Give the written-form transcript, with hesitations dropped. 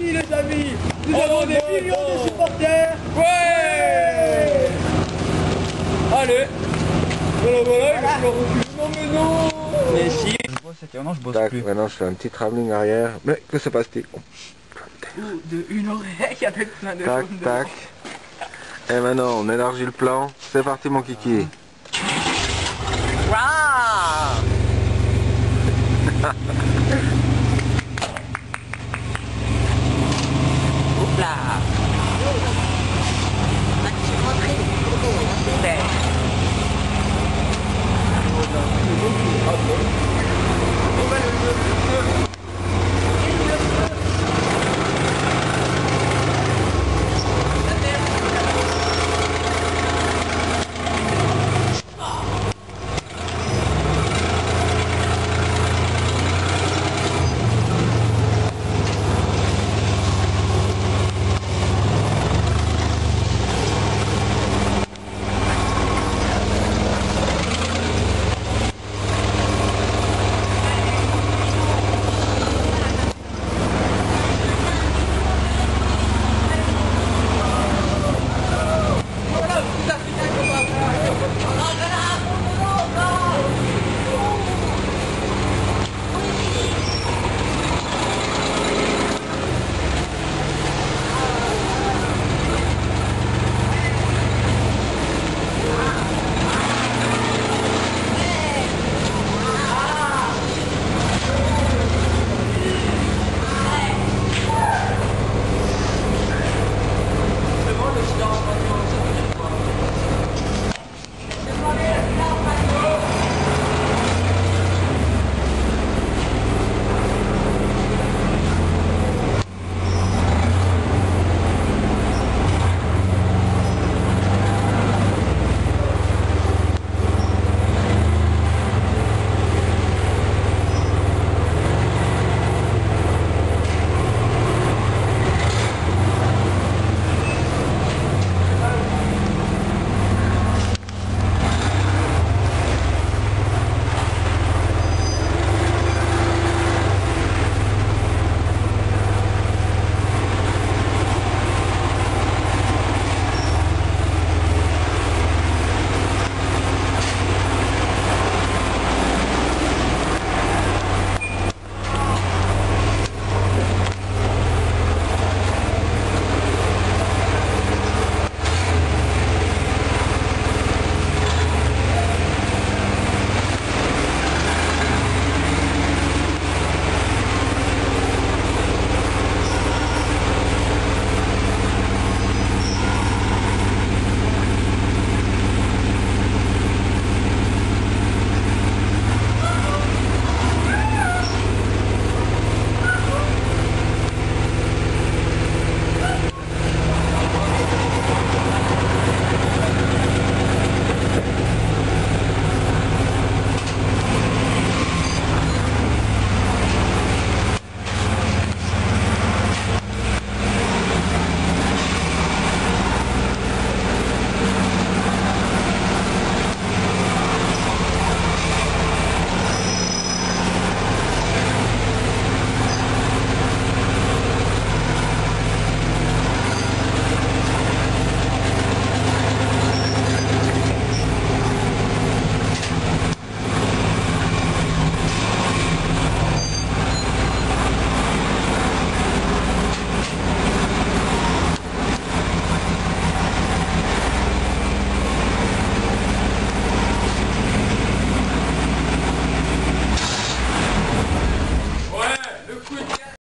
parti les amis. Nous avons des millions de supporters. Ouais. Allez. Voilà, voilà, il va falloir reculer. Non mais non. Mais si. Je bosse et maintenant je bosse Tac, plus. maintenant je fais un petit travelling arrière. Mais que se passe-t-il? Ou de une oreille avec plein de Tac, jaunes tac. Et maintenant on élargit le plan. C'est parti mon kiki. dedans. Waouh.